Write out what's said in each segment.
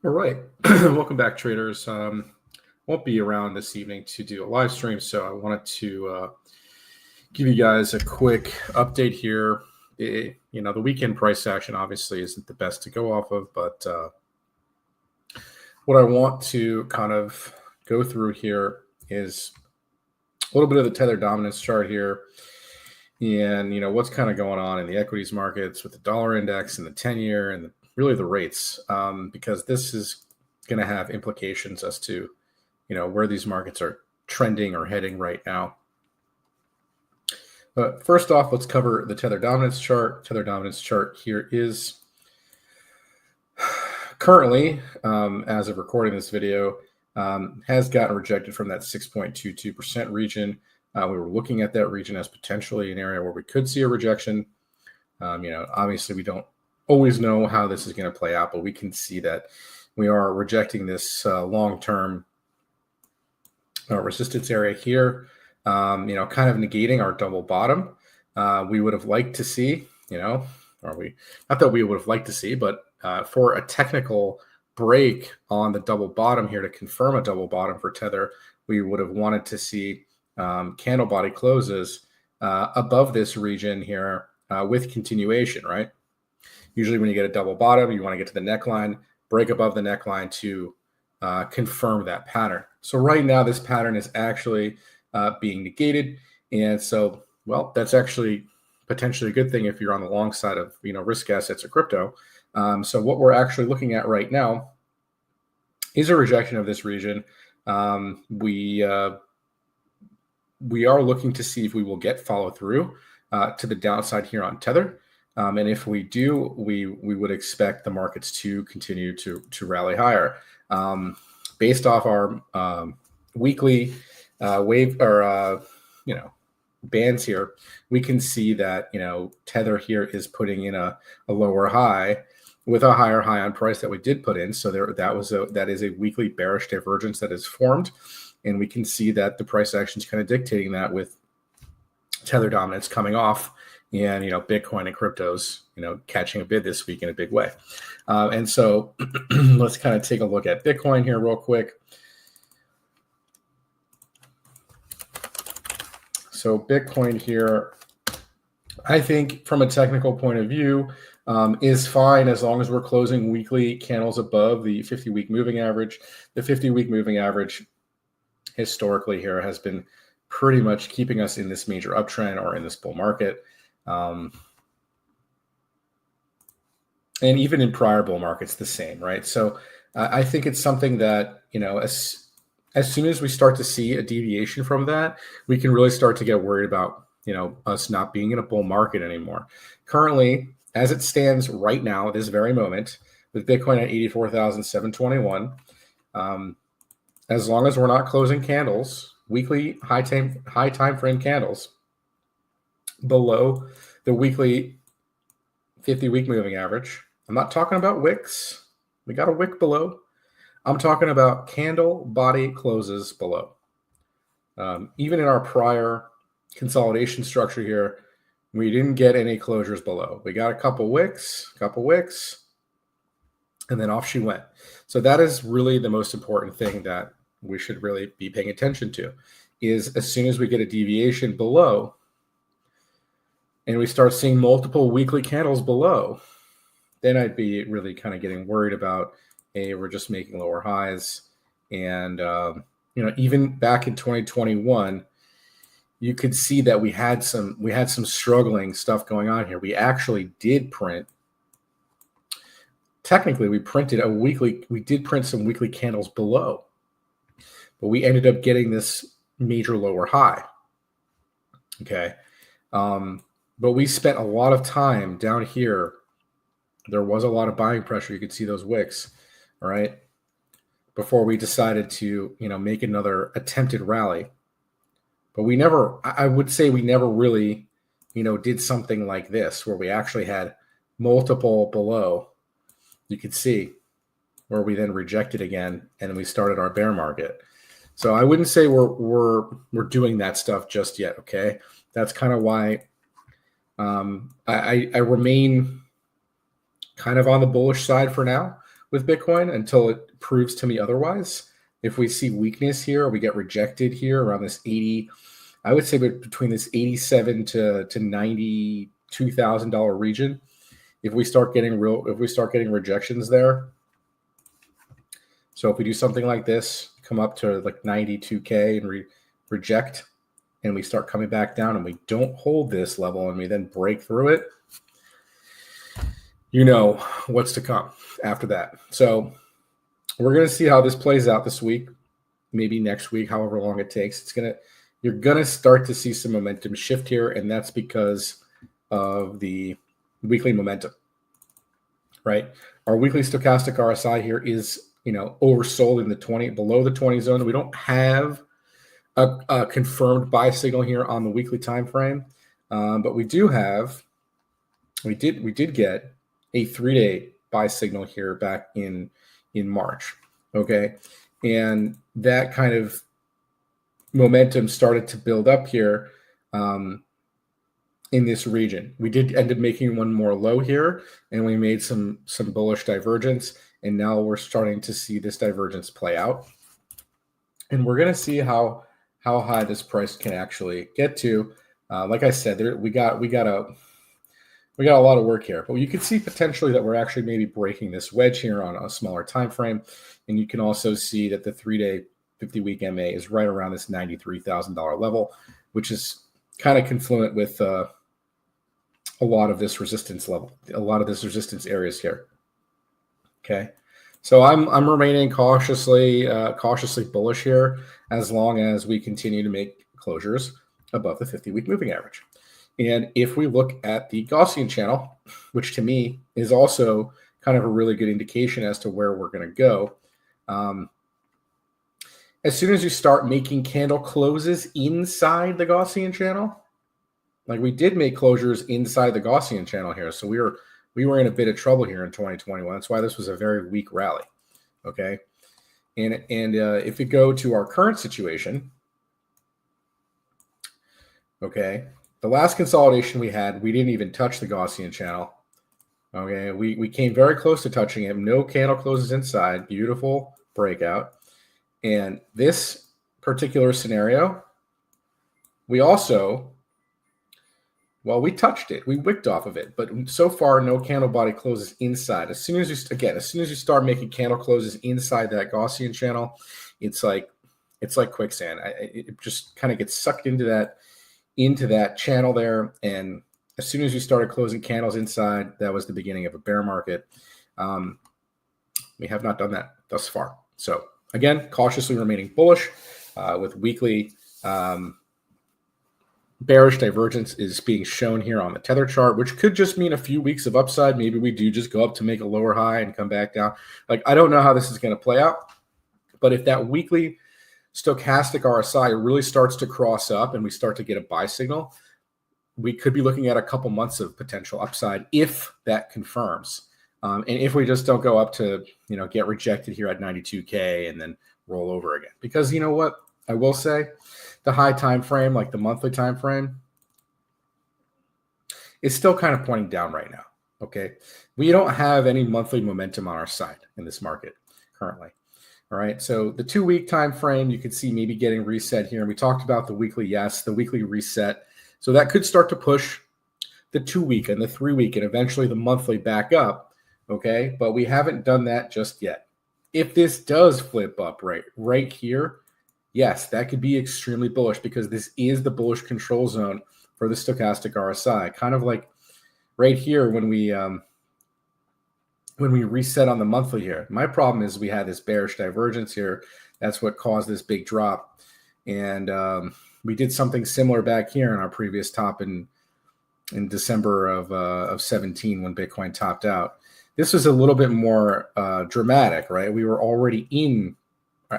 All right. Welcome back, traders. Won't be around this evening to do a live stream, so I wanted to give you guys a quick update here. The weekend price action obviously isn't the best to go off of, but what I want to kind of go through here is a little bit of the tether dominance chart here, and what's kind of going on in the equities markets with the dollar index and the 10-year and really the rates, because this is going to have implications as to where these markets are trending or heading right now. But first off, let's cover the tether dominance chart. Tether dominance chart here is currently, as of recording this video, has gotten rejected from that 6.22% region. We were looking at that region as potentially an area where we could see a rejection. Obviously we don't always know how this is going to play out, but we can see that we are rejecting this long-term resistance area here, kind of negating our double bottom. We would have liked to see, not that we would have liked to see, but for a technical break on the double bottom here to confirm a double bottom for Tether, we would have wanted to see candle body closes above this region here with continuation, right? Usually when you get a double bottom, you want to get to the neckline, break above the neckline to confirm that pattern. So right now, this pattern is actually being negated. And so, well, that's actually potentially a good thing if you're on the long side of, risk assets or crypto. So what we're actually looking at right now is a rejection of this region. We are looking to see if we will get follow through to the downside here on Tether. And if we do, we would expect the markets to continue to rally higher. Based off our weekly wave or bands here, we can see that Tether here is putting in a lower high with a higher high on price that we did put in. So that is a weekly bearish divergence that is formed, and we can see that the price action is kind of dictating that with Tether dominance coming off. And, Bitcoin and cryptos, catching a bid this week in a big way. And so let's kind of take a look at Bitcoin here real quick. So Bitcoin here, I think from a technical point of view, is fine as long as we're closing weekly candles above the 50-week moving average. The 50-week moving average historically here has been pretty much keeping us in this major uptrend or in this bull market. And even in prior bull markets, the same, right? So I think it's something that, as soon as we start to see a deviation from that, we can really start to get worried about, us not being in a bull market anymore. Currently, as it stands right now, this very moment, with Bitcoin at 84,721, as long as we're not closing candles, weekly high time frame candles below the weekly 50-week moving average. I'm not talking about wicks. We got a wick below. I'm talking about candle body closes below. Even in our prior consolidation structure here, we didn't get any closures below. We got a couple wicks, and then off she went. So that is really the most important thing that we should really be paying attention to, is as soon as we get a deviation below, and we start seeing multiple weekly candles below, then I'd be really kind of getting worried about, hey, we're just making lower highs. And, even back in 2021, you could see that we had some struggling stuff going on here. We actually did print. Technically, we did print some weekly candles below, but we ended up getting this major lower high. Okay. But we spent a lot of time down here. There was a lot of buying pressure. You could see those wicks, all right, before we decided to, make another attempted rally. But I would say we never really, did something like this where we actually had multiple below. You could see where we then rejected again, and we started our bear market. So I wouldn't say we're doing that stuff just yet. Okay, that's kind of why I remain kind of on the bullish side for now with Bitcoin until it proves to me otherwise. If we see weakness here, or we get rejected here around this 80, I would say between this 87 to $92,000 region. If we start getting rejections there, so if we do something like this, come up to like 92K and reject, and we start coming back down, and we don't hold this level, and we then break through it, you know what's to come after that. So we're going to see how this plays out this week, maybe next week, however long it takes. You're going to start to see some momentum shift here, and that's because of the weekly momentum, right? Our weekly stochastic RSI here is, oversold in the 20, below the 20 zone. We don't have a confirmed buy signal here on the weekly time frame, but we did get a 3-day buy signal here back in March. Okay, and that kind of momentum started to build up here in this region. We did end up making one more low here, and we made some bullish divergence, and now we're starting to see this divergence play out, and we're going to see how high this price can actually get to. Like I said, we got a lot of work here, but you can see potentially that we're actually maybe breaking this wedge here on a smaller time frame, and you can also see that the 3-day 50-week MA is right around this $93,000 level, which is kind of confluent with a lot of this resistance areas here. Okay, so I'm remaining cautiously bullish here as long as we continue to make closures above the 50-week moving average. And if we look at the Gaussian channel, which to me is also kind of a really good indication as to where we're going to go, as soon as you start making candle closes inside the Gaussian channel, like we did make closures inside the Gaussian channel here, so we were in a bit of trouble here in 2021. That's why this was a very weak rally. Okay, and if we go to our current situation, okay. The last consolidation we had, we didn't even touch the Gaussian channel. Okay, we came very close to touching it. No candle closes inside. Beautiful breakout. And this particular scenario, we also, we touched it. We wicked off of it. But so far, no candle body closes inside. As soon as you start making candle closes inside that Gaussian channel, it's like quicksand. It just kind of gets sucked into that channel there, and as soon as you started closing candles inside, that was the beginning of a bear market. We have not done that thus far. So again, cautiously remaining bullish with weekly bearish divergence is being shown here on the tether chart, which could just mean a few weeks of upside. Maybe we do just go up to make a lower high and come back down. Like, I don't know how this is going to play out, but if that weekly stochastic RSI really starts to cross up and we start to get a buy signal, we could be looking at a couple months of potential upside if that confirms. And if we just don't go up to, get rejected here at 92K and then roll over again. Because you know what? I will say the high time frame, like the monthly time frame, is still kind of pointing down right now. Okay. We don't have any monthly momentum on our side in this market currently. All right, so the 2-week time frame, you can see maybe getting reset here. And we talked about the weekly, the weekly reset. So that could start to push the 2-week and the 3-week and eventually the monthly back up, okay? But we haven't done that just yet. If this does flip up right here, yes, that could be extremely bullish because this is the bullish control zone for the stochastic RSI. Kind of like right here when we reset on the monthly here. My problem is we had this bearish divergence here. That's what caused this big drop. And we did something similar back here in our previous top in December of 17 when Bitcoin topped out. This was a little bit more dramatic, right? We were already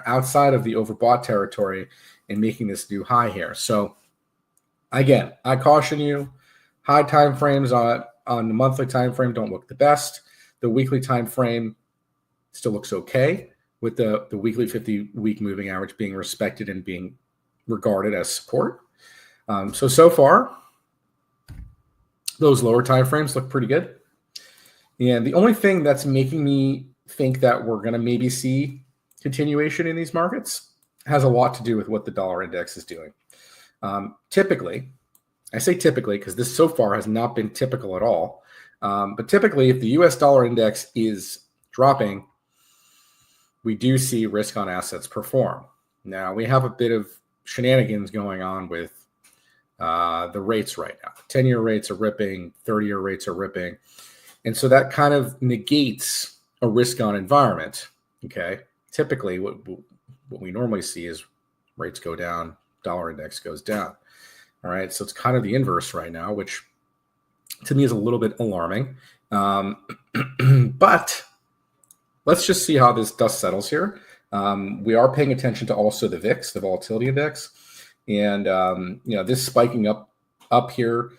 outside of the overbought territory and making this new high here. So again, I caution you, high time frames on the monthly time frame don't look the best. The weekly time frame still looks okay, with the weekly 50-week moving average being respected and being regarded as support. So far, those lower time frames look pretty good. And the only thing that's making me think that we're going to maybe see continuation in these markets has a lot to do with what the dollar index is doing. Typically, I say typically because this so far has not been typical at all. But typically, if the US dollar index is dropping, we do see risk on assets perform. Now, we have a bit of shenanigans going on with the rates right now. 10-year rates are ripping, 30-year rates are ripping. And so that kind of negates a risk on environment. Okay. Typically, what we normally see is rates go down, dollar index goes down. All right. So it's kind of the inverse right now, which to me is a little bit alarming. But let's just see how this dust settles here. We are paying attention to also the VIX, the volatility index. And, this spiking up here,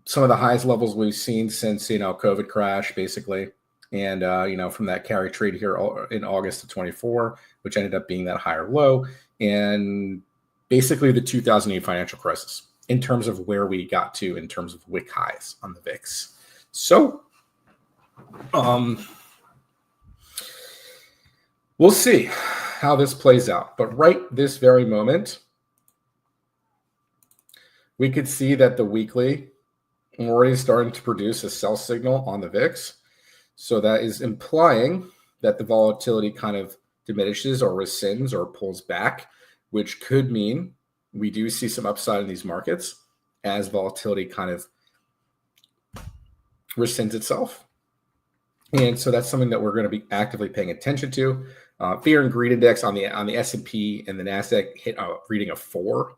some of the highest levels we've seen since, COVID crash, basically. And, from that carry trade here in August of 24, which ended up being that higher low. And basically the 2008 financial crisis in terms of where we got to in terms of wick highs on the VIX. So, we'll see how this plays out. But right this very moment, we could see that the weekly already starting to produce a sell signal on the VIX. So that is implying that the volatility kind of diminishes or rescinds or pulls back, which could mean we do see some upside in these markets as volatility kind of rescinds itself. And so that's something that we're going to be actively paying attention to. Fear and greed index on the S&P and the Nasdaq hit a reading of 4.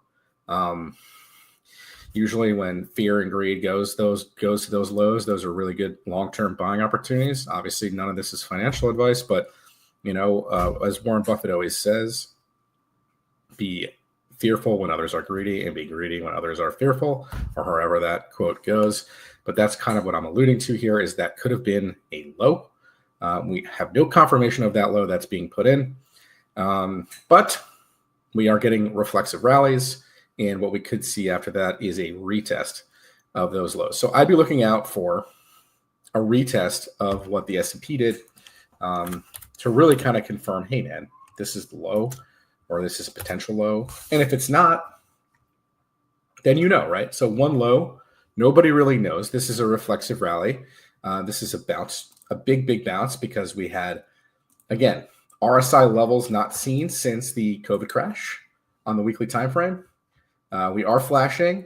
Usually when fear and greed goes to those lows, those are really good long-term buying opportunities. Obviously, none of this is financial advice, but as Warren Buffett always says, be fearful when others are greedy and be greedy when others are fearful, or however that quote goes. But that's kind of what I'm alluding to here, is that could have been a low. We have no confirmation of that low that's being put in, but we are getting reflexive rallies. And what we could see after that is a retest of those lows. So I'd be looking out for a retest of what the S&P did to really kind of confirm, hey, man, this is the low or this is a potential low. And if it's not, then right? So one low, nobody really knows. This is a reflexive rally. This is a bounce, a big bounce, because we had, again, RSI levels not seen since the COVID crash on the weekly time frame. We are flashing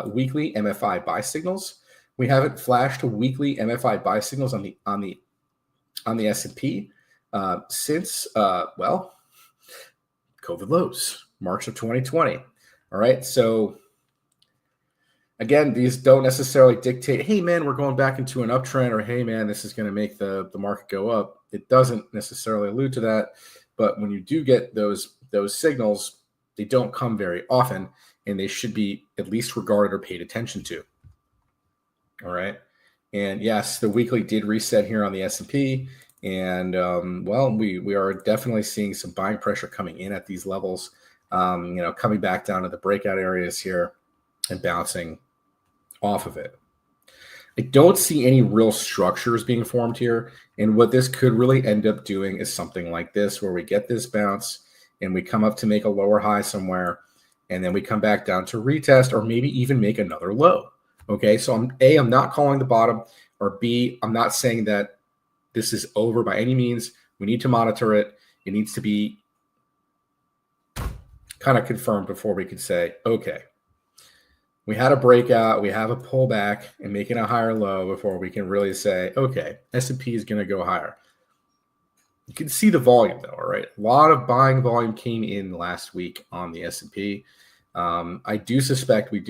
weekly MFI buy signals. We haven't flashed weekly MFI buy signals on the S&P since COVID lows, March of 2020. All right, so again, these don't necessarily dictate, hey man, we're going back into an uptrend, or hey man, this is going to make the market go up. It doesn't necessarily allude to that, but when you do get those signals, they don't come very often. And they should be at least regarded or paid attention to. All right. And yes, the weekly did reset here on the S&P. And, we are definitely seeing some buying pressure coming in at these levels, coming back down to the breakout areas here and bouncing off of it. I don't see any real structures being formed here. And what this could really end up doing is something like this, where we get this bounce and we come up to make a lower high somewhere. And then we come back down to retest, or maybe even make another low. Okay, so I'm not calling the bottom, or B, I'm not saying that this is over by any means. We need to monitor it. It needs to be kind of confirmed before we could say, okay, we had a breakout, we have a pullback and making a higher low before we can really say, okay, S&P is going to go higher. You can see the volume though, all right? A lot of buying volume came in last week on the S&P. I do suspect we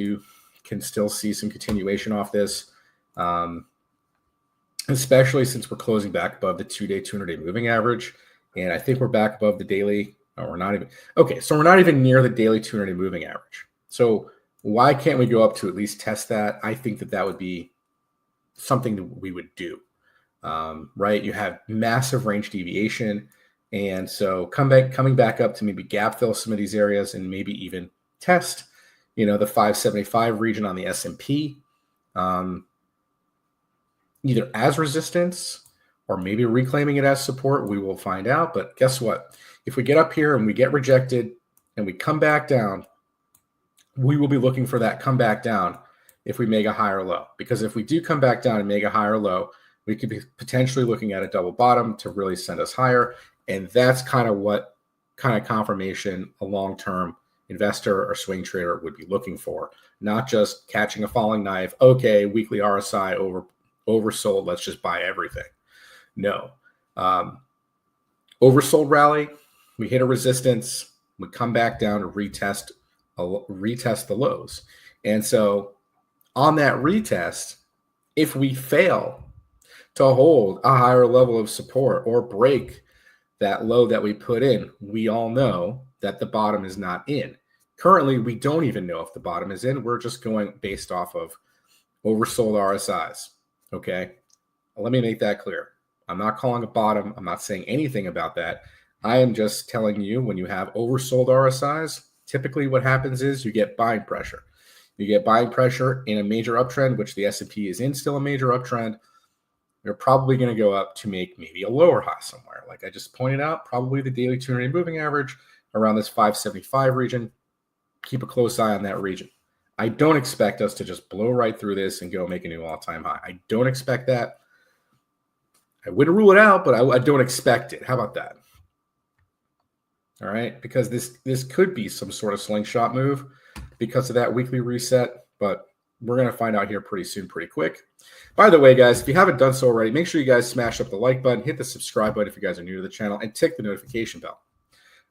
can still see some continuation off this, especially since we're closing back above the 2-day, 200-day moving average. And I think we're back above the daily. No, we're not even. Okay, so we're not even near the daily 200-day moving average. So why can't we go up to at least test that? I think that would be something that we would do. Right? You have massive range deviation. And so coming back up to maybe gap fill some of these areas and maybe even test, the 575 region on the S&P, either as resistance or maybe reclaiming it as support. We will find out. But guess what? If we get up here and we get rejected and we come back down, we will be looking for that comeback down if we make a higher low. Because if we do come back down and make a higher low, we could be potentially looking at a double bottom to really send us higher. And that's kind of what kind of confirmation a long-term investor or swing trader would be looking for, not just catching a falling knife. Okay, weekly RSI oversold, let's just buy everything. No. Oversold rally, we hit a resistance, we come back down to retest the lows. And so on that retest, if we fail to hold a higher level of support or break that low that we put in, we all know that the bottom is not in. Currently, we don't even know if the bottom is in. We're just going based off of oversold RSIs. Okay, let me make that clear. I'm not calling a bottom. I'm not saying anything about that. I am just telling you, when you have oversold RSIs, typically what happens is you get buying pressure. You get buying pressure in a major uptrend, which the S&P is in still a major uptrend. You're probably going to go up to make maybe a lower high somewhere. Like I just pointed out, probably the daily 200-day moving average around this 575 region. Keep a close eye on that region. I don't expect us to just blow right through this and go make a new all-time high. I don't expect that. I wouldn't rule it out, but I don't expect it. How about that? All right, because this could be some sort of slingshot move because of that weekly reset, but we're going to find out here pretty soon, pretty quick. By the way, guys, if you haven't done so already, make sure you guys smash up the like button, hit the subscribe button if you guys are new to the channel, and tick the notification bell.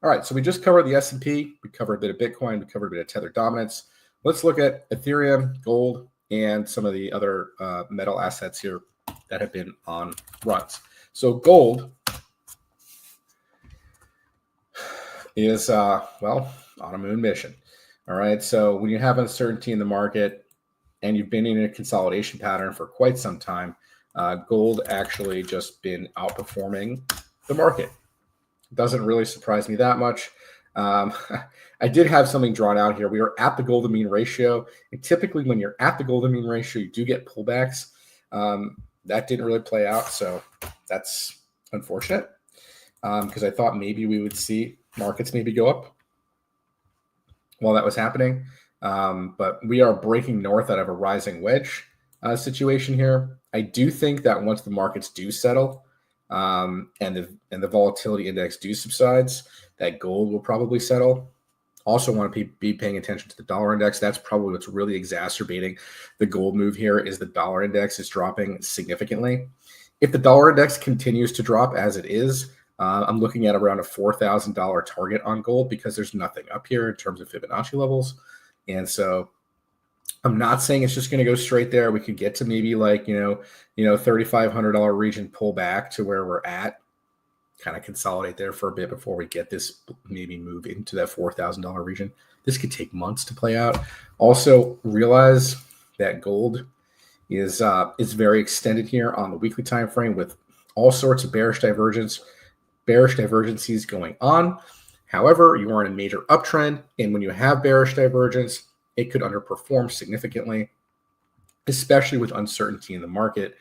All right, so we just covered the S&P. We covered a bit of Bitcoin. We covered a bit of Tether dominance. Let's look at Ethereum, gold, and some of the other metal assets here that have been on runs. So gold is, well, on a moon mission. All right, so when you have uncertainty in the market and you've been in a consolidation pattern for quite some time, gold actually just been outperforming the market. Doesn't really surprise me that much. I did have something drawn out here. We are at the golden mean ratio. And typically when you're at the golden mean ratio, you do get pullbacks. That didn't really play out. So that's unfortunate because I thought maybe we would see markets maybe go up while that was happening. But we are breaking north out of a rising wedge situation here. I do think that once the markets do settle, and the volatility index do subsides, that gold will probably settle. Also want to be paying attention to the dollar index. That's probably what's really exacerbating the gold move here is the dollar index is dropping significantly. If the dollar index continues to drop as it is, I'm looking at around a $4,000 target on gold because there's nothing up here in terms of Fibonacci levels. And so I'm not saying it's just going to go straight there. We could get to maybe like, $3,500 region pull back to where we're at, kind of consolidate there for a bit before we get this maybe move into that $4,000 region. This could take months to play out. Also realize that gold is very extended here on the weekly time frame with all sorts of bearish divergences going on. However, you are in a major uptrend, and when you have bearish divergence, it could underperform significantly, especially with uncertainty in the market.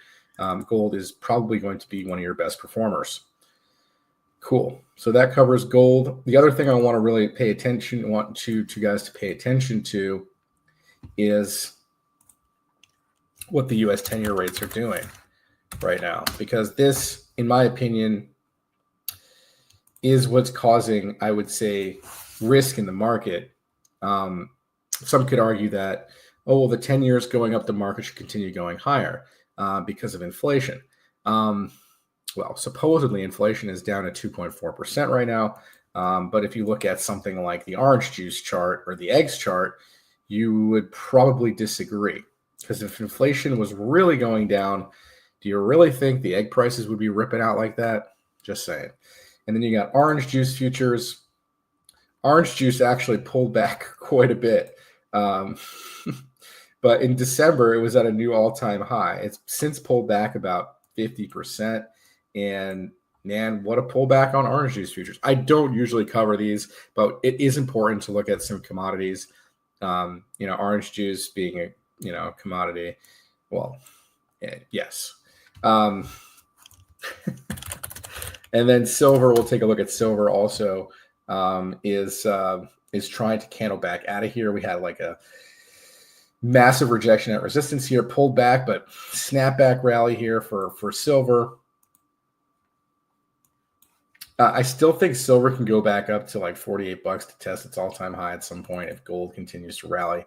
Gold is probably going to be one of your best performers. Cool. So that covers gold. The other thing I want to really want you guys to pay attention to is what the U.S. 10-year rates are doing right now, because this, in my opinion, is what's causing, I would say, risk in the market. Some could argue that, oh, well, the 10 years going up, the market should continue going higher because of inflation. Well, supposedly inflation is down at 2.4% right now. But if you look at something like the orange juice chart or the eggs chart, you would probably disagree. Because if inflation was really going down, do you really think the egg prices would be ripping out like that? Just saying. And then you got orange juice futures. Orange juice actually pulled back quite a bit. But in December, it was at a new all-time high. It's since pulled back about 50%. And man, what a pullback on orange juice futures. I don't usually cover these, but it is important to look at some commodities. Orange juice being a commodity. Well, yes. And then silver, we'll take a look at silver also, is trying to candle back out of here. We had like a massive rejection at resistance here, pulled back, but snapback rally here for silver. I still think silver can go back up to like $48 to test its all-time high at some point if gold continues to rally.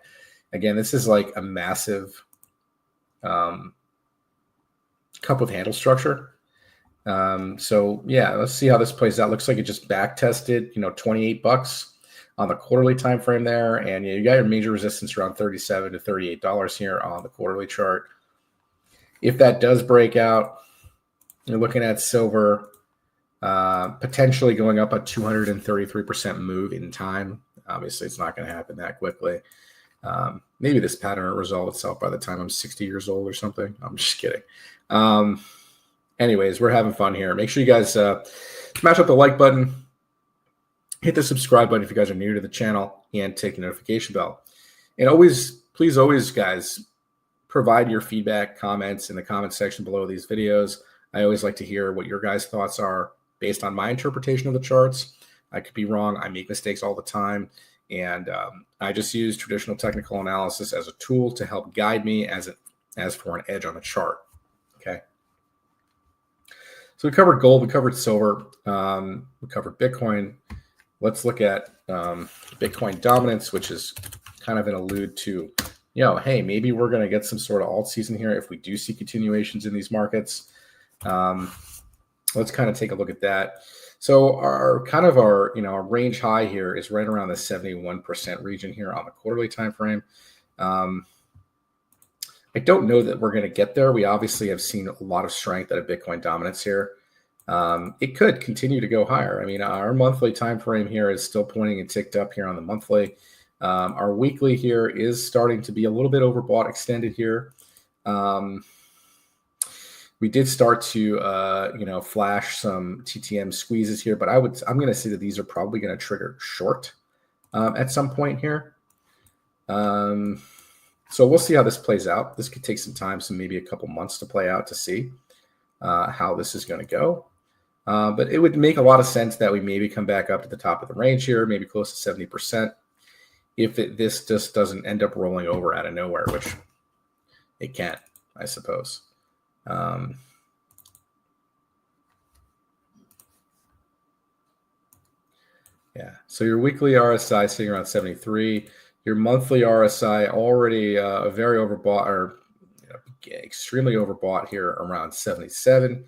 Again, this is like a massive cup with handle structure. So yeah, let's see how this plays out. Looks like it just back tested, $28 on the quarterly time frame there, and you got your major resistance around $37 to $38 here on the quarterly chart. If that does break out, you're looking at silver potentially going up a 233% move in time. Obviously, it's not going to happen that quickly. Maybe this pattern will resolve itself by the time I'm 60 years old or something. I'm just kidding. Anyways, we're having fun here. Make sure you guys smash up the like button, hit the subscribe button if you guys are new to the channel, and take the notification bell. And please always, guys, provide your feedback, comments in the comment section below these videos. I always like to hear what your guys' thoughts are based on my interpretation of the charts. I could be wrong. I make mistakes all the time. And I just use traditional technical analysis as a tool to help guide me as for an edge on the chart. Okay. So we covered gold, we covered silver, we covered Bitcoin. Let's look at Bitcoin dominance, which is kind of an allude to, hey, maybe we're going to get some sort of alt season here if we do see continuations in these markets. Let's kind of take a look at that. So our range high here is right around the 71% region here on the quarterly time frame. I don't know that we're going to get there. We obviously have seen a lot of strength out of Bitcoin dominance here. It could continue to go higher. I mean, our monthly time frame here is still pointing and ticked up here on the monthly. Our weekly here is starting to be a little bit overbought, extended here. We did start to, flash some TTM squeezes here, but I'm going to say that these are probably going to trigger short at some point here. So we'll see how this plays out. This could take some time, so maybe a couple months to play out to see how this is going to go. But it would make a lot of sense that we maybe come back up to the top of the range here, maybe close to 70%, if this just doesn't end up rolling over out of nowhere, which it can, I suppose. Yeah, so your weekly RSI sitting around 73. Your monthly RSI already very overbought, or extremely overbought here around 77,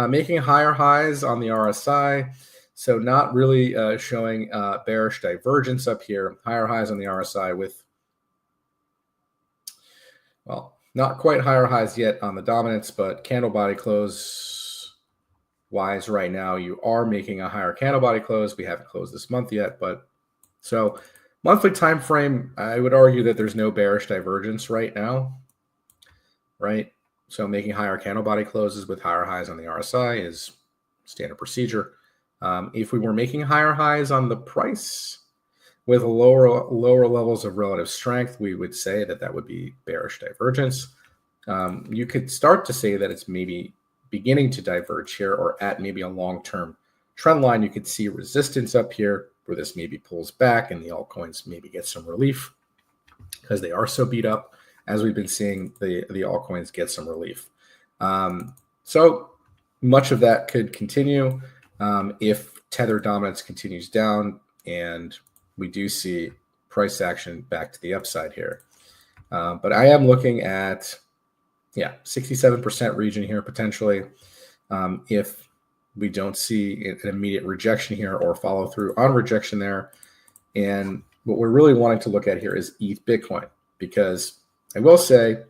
making higher highs on the RSI. So not really showing bearish divergence up here. Higher highs on the RSI with, well, not quite higher highs yet on the dominance, but candle body close wise right now, you are making a higher candle body close. We haven't closed this month yet, but so monthly time frame, I would argue that there's no bearish divergence right now, right? So making higher candle body closes with higher highs on the RSI is standard procedure. If we were making higher highs on the price with lower levels of relative strength, we would say that would be bearish divergence. You could start to say that it's maybe beginning to diverge here, or at maybe a long-term trend line. You could see resistance up here where this maybe pulls back and the altcoins maybe get some relief because they are so beat up, as we've been seeing the altcoins get some relief. So much of that could continue if tether dominance continues down and we do see price action back to the upside here. But I am looking at, 67% region here potentially if we don't see an immediate rejection here or follow through on rejection there. And what we're really wanting to look at here is ETH Bitcoin, because I will say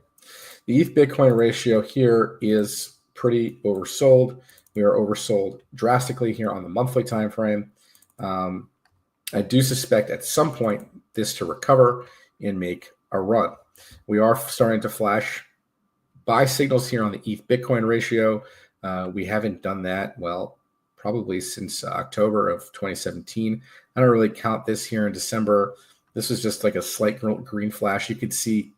the ETH Bitcoin ratio here is pretty oversold. We are oversold drastically here on the monthly time frame. I do suspect at some point this to recover and make a run. We are starting to flash buy signals here on the ETH Bitcoin ratio. We haven't done that, well, probably since October of 2017. I don't really count this here in December. This was just like a slight green flash. You could see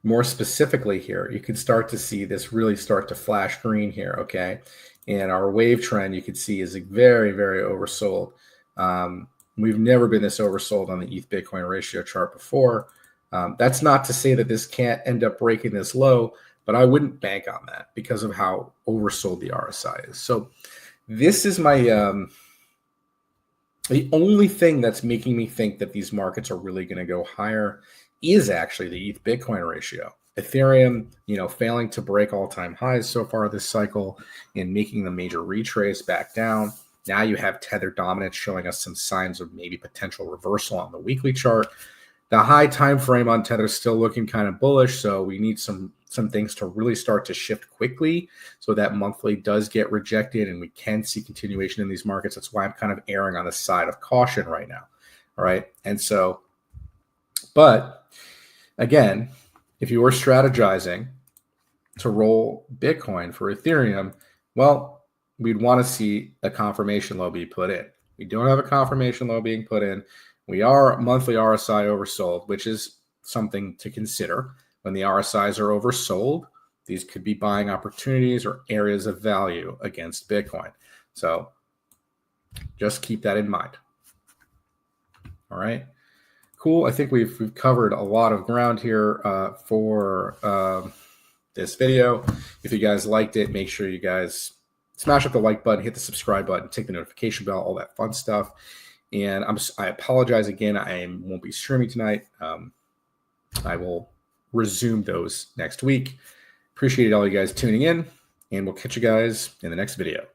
more specifically here, you can start to see this really start to flash green here, okay? And our wave trend, you can see, is very, very oversold. We've never been this oversold on the ETH Bitcoin ratio chart before. That's not to say that this can't end up breaking this low, but I wouldn't bank on that because of how oversold the RSI is. So this is my the only thing that's making me think that these markets are really going to go higher is actually the ETH Bitcoin ratio. Ethereum, failing to break all-time highs so far this cycle and making the major retrace back down. Now you have Tether dominance showing us some signs of maybe potential reversal on the weekly chart. The high time frame on Tether is still looking kind of bullish, so we need some things to really start to shift quickly so that monthly does get rejected and we can see continuation in these markets. That's why I'm kind of erring on the side of caution right now. All right. And so, but again, if you were strategizing to roll Bitcoin for Ethereum, well, we'd want to see a confirmation low be put in. We don't have a confirmation low being put in. We are monthly RSI oversold, which is something to consider. When the RSIs are oversold, these could be buying opportunities or areas of value against Bitcoin. So just keep that in mind. All right. Cool. I think we've covered a lot of ground here for this video. If you guys liked it, make sure you guys smash up the like button, hit the subscribe button, tick the notification bell, all that fun stuff. And I apologize again. I won't be streaming tonight. I will resume those next week. Appreciate all you guys tuning in, and we'll catch you guys in the next video.